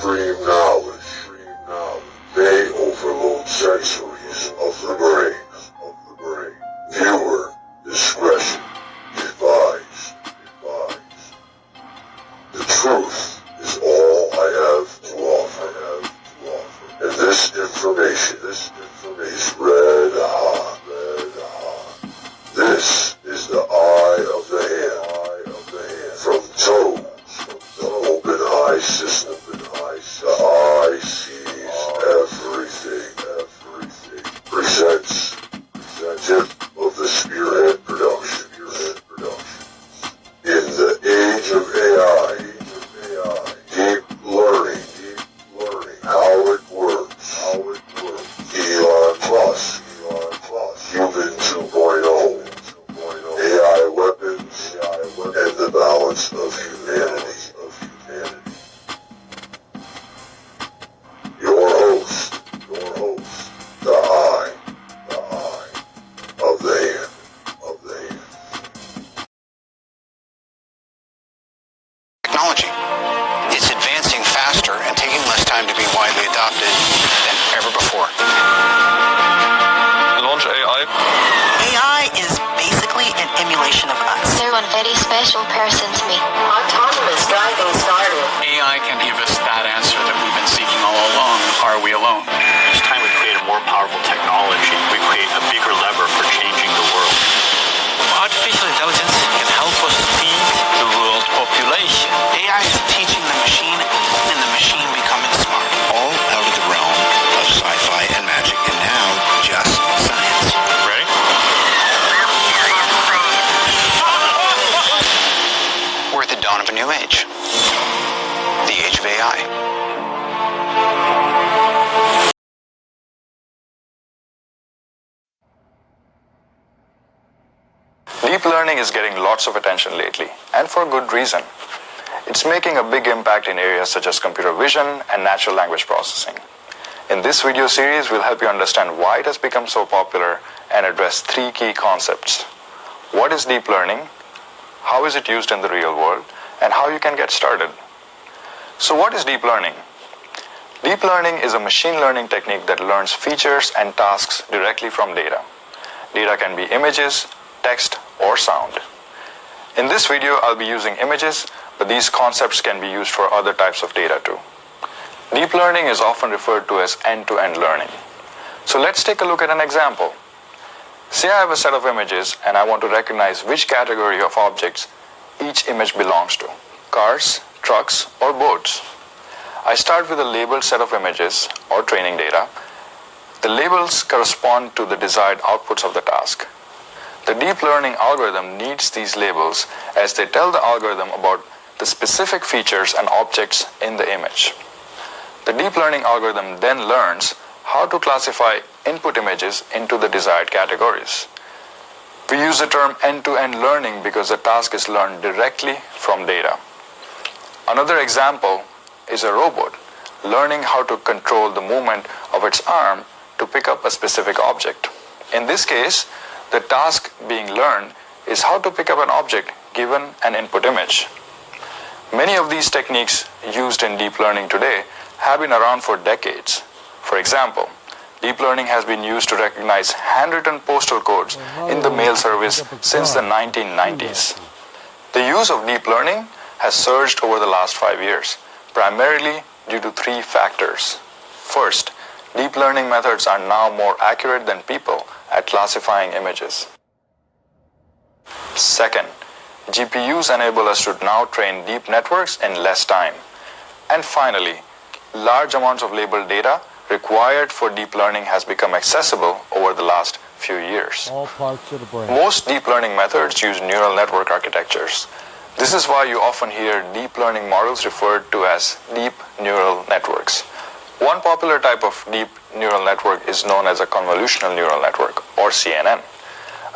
extreme knowledge may overload sensories of the brain. Viewer discretion advised. The truth is all I have to offer. And this information is red hot. This is the eye of the hand. From toes, the open eye system. The eye sees everything. Presents tip of the Spearhead Production. In the age of AI, deep learning, how it works. Elon Plus, Human 2.0, AI weapons, and the balance of humanity. Your host, the eye of the hand. Technology. It's advancing faster and taking less time to be widely adopted than ever before. Launch AI. AI is basically an emulation of us. They're one very special person to me. Autonomous driving started. AI can give us that answer that we've been seeking all along. Are we alone? Each time we create a more powerful technology, we create a bigger lever for changing the world. Artificial intelligence can help us feed the world population. AI is teaching the machine and the machine becoming smart. All out of the realm of sci-fi and magic, and now just science. Ready? We're at the dawn of a new age. The age of AI. Deep learning is getting lots of attention lately, and for good reason. It's making a big impact in areas such as computer vision and natural language processing. In this video series, we'll help you understand why it has become so popular and address 3 key concepts. What is deep learning? How is it used in the real world? And how you can get started. So what is deep learning? Deep learning is a machine learning technique that learns features and tasks directly from data. Data can be images, text, or sound. In this video, I'll be using images, but these concepts can be used for other types of data too. Deep learning is often referred to as end-to-end learning. So let's take a look at an example. Say I have a set of images and I want to recognize which category of objects each image belongs to: cars, trucks, or boats. I start with a labeled set of images or training data. The labels correspond to the desired outputs of the task. The deep learning algorithm needs these labels as they tell the algorithm about the specific features and objects in the image. The deep learning algorithm then learns how to classify input images into the desired categories. We use the term end-to-end learning because the task is learned directly from data. Another example is a robot learning how to control the movement of its arm to pick up a specific object. In this case, the task being learned is how to pick up an object given an input image. Many of these techniques used in deep learning today have been around for decades. For example, deep learning has been used to recognize handwritten postal codes in the mail service since the 1990s. The use of deep learning has surged over the last 5 years, primarily due to 3 factors. First, deep learning methods are now more accurate than people at classifying images. Second, GPUs enable us to now train deep networks in less time. And finally, large amounts of labeled data required for deep learning has become accessible over the last few years. All parts of the brain. Most deep learning methods use neural network architectures. This is why you often hear deep learning models referred to as deep neural networks. One popular type of deep neural network is known as a convolutional neural network, or CNN.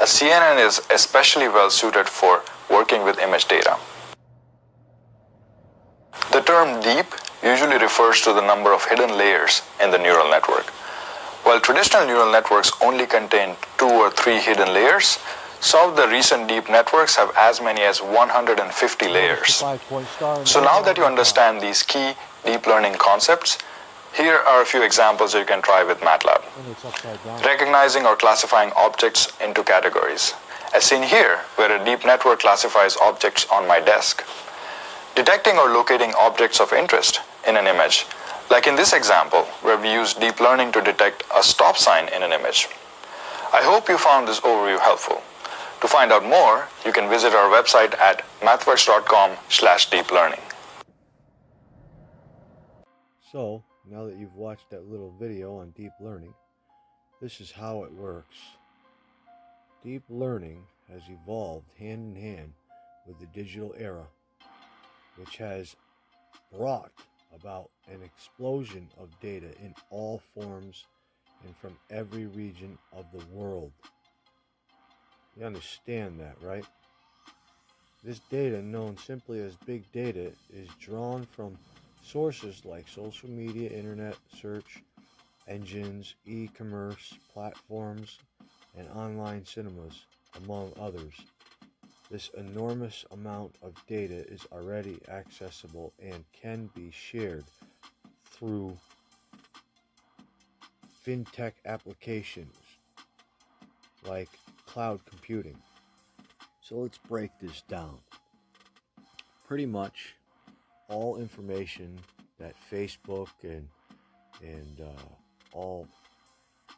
A CNN is especially well suited for working with image data. The term deep usually refers to the number of hidden layers in the neural network. While traditional neural networks only contain 2 or 3 hidden layers, Some of the recent deep networks have as many as 150 layers. So now that you understand these key deep learning concepts, here are a few examples you can try with MATLAB. Recognizing or classifying objects into categories, as seen here, where a deep network classifies objects on my desk. Detecting or locating objects of interest in an image, like in this example, where we use deep learning to detect a stop sign in an image. I hope you found this overview helpful. To find out more, you can visit our website at mathworks.com/deeplearning. So, now that you've watched that little video on deep learning, this is how it works. Deep learning has evolved hand in hand with the digital era, which has brought about an explosion of data in all forms and from every region of the world. You understand that, right? This data, known simply as big data, is drawn from sources like social media, internet search engines, e-commerce platforms, and online cinemas, among others. This enormous amount of data is already accessible and can be shared through fintech applications like cloud computing. So let's break this down. Pretty much all information that Facebook and all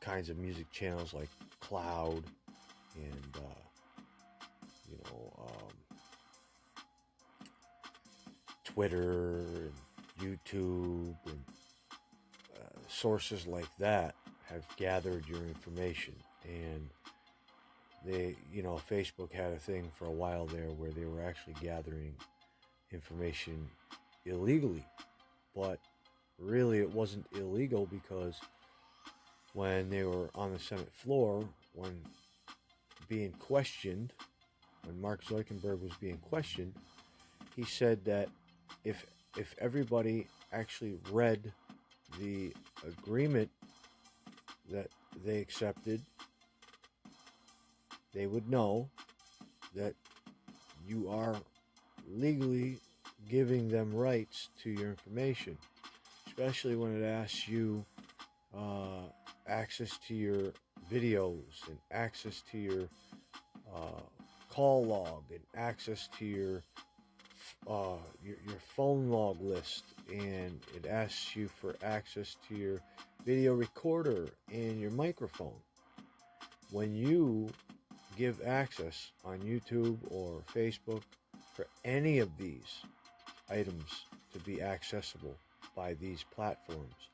kinds of music channels like Cloud and Twitter and YouTube and sources like that have gathered your information. And they, Facebook had a thing for a while there where they were actually gathering information illegally, but really it wasn't illegal, because when they were on the Senate floor, when Mark Zuckerberg was being questioned, he said that if everybody actually read the agreement that they accepted, they would know that you are legally giving them rights to your information, especially when it asks you access to your videos and access to your call log and access to your phone log list, and it asks you for access to your video recorder and your microphone. When you give access on YouTube or Facebook for any of these items to be accessible by these platforms,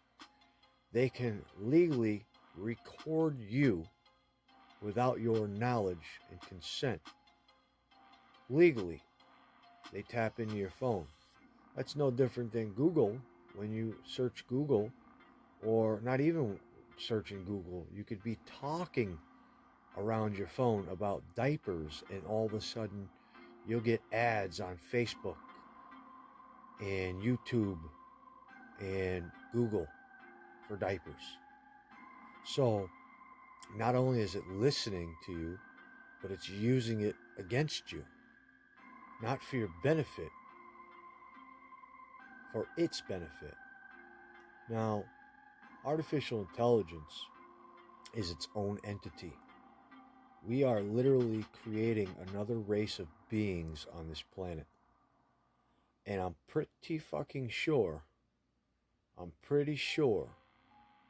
they can legally record you without your knowledge and consent. Legally, they tap into your phone. That's no different than Google. When you search Google, or not even searching Google, you could be talking around your phone about diapers, and all of a sudden you'll get ads on Facebook and YouTube and Google for diapers. So not only is it listening to you, but it's using it against you, not for your benefit, for its benefit. Now, artificial intelligence is its own entity. We are literally creating another race of beings on this planet. And I'm pretty sure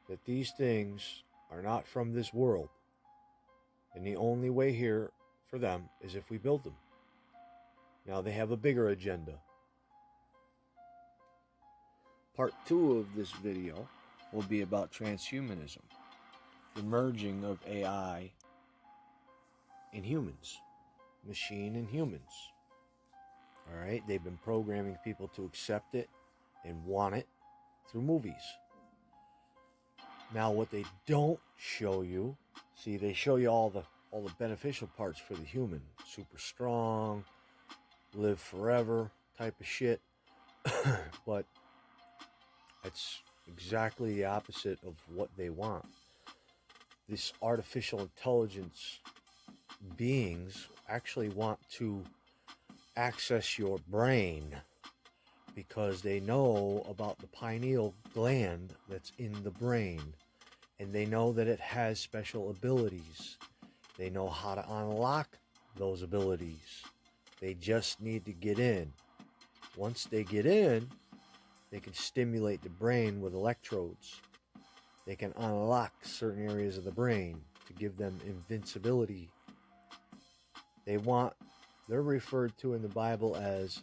that these things are not from this world. And the only way here for them is if we build them. Now, they have a bigger agenda. Part 2 of this video will be about transhumanism, the merging of AI and humans, machine and humans. All right, they've been programming people to accept it and want it through movies. Now, what they don't show you, they show you all the beneficial parts for the human, super strong, live forever type of shit, but it's exactly the opposite of what they want. This artificial intelligence beings actually want to access your brain because they know about the pineal gland that's in the brain, and they know that it has special abilities. They know how to unlock those abilities. They just need to get in. Once they get in, they can stimulate the brain with electrodes. They can unlock certain areas of the brain to give them invincibility. They're referred to in the Bible as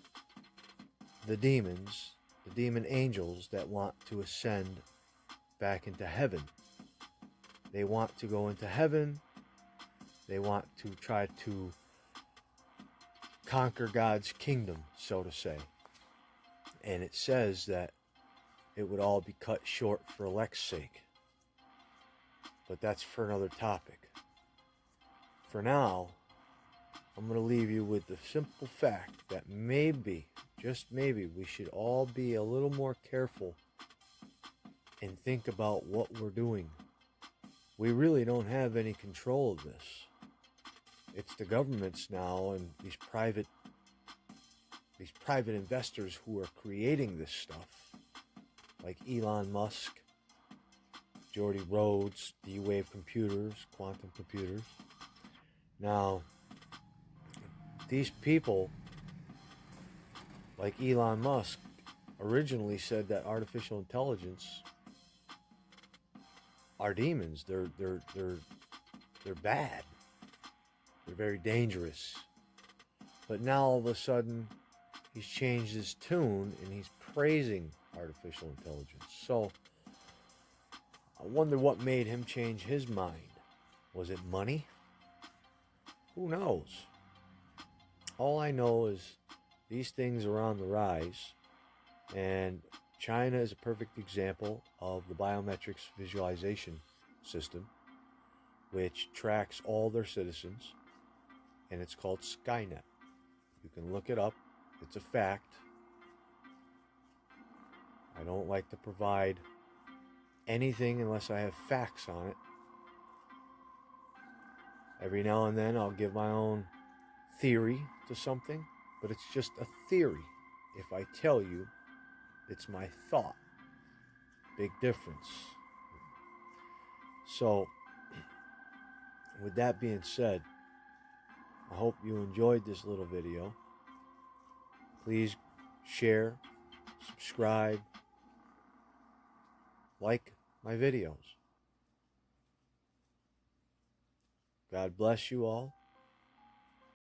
the demons, the demon angels that want to ascend back into heaven. They want to go into heaven. They want to try to conquer God's kingdom, so to say. And it says that it would all be cut short for elect's sake. But that's for another topic. For now, I'm going to leave you with the simple fact that maybe, just maybe, we should all be a little more careful and think about what we're doing. We really don't have any control of this. It's the governments now and these private investors who are creating this stuff, like Elon Musk, Geordie Rhodes, D-Wave computers, quantum computers. Now, these people, like Elon Musk, originally said that artificial intelligence are demons. They're bad. They're very dangerous. But now all of a sudden, he's changed his tune and he's praising artificial intelligence. So I wonder what made him change his mind. Was it money? Who knows? All I know is these things are on the rise, and China is a perfect example of the biometrics visualization system, which tracks all their citizens, and it's called Skynet. You can look it up. It's a fact. I don't like to provide anything unless I have facts on it. Every now and then I'll give my own theory to something, but it's just a theory. If I tell you, it's my thought. Big difference. So, with that being said, I hope you enjoyed this little video. Please share, subscribe, like my videos. God bless you all.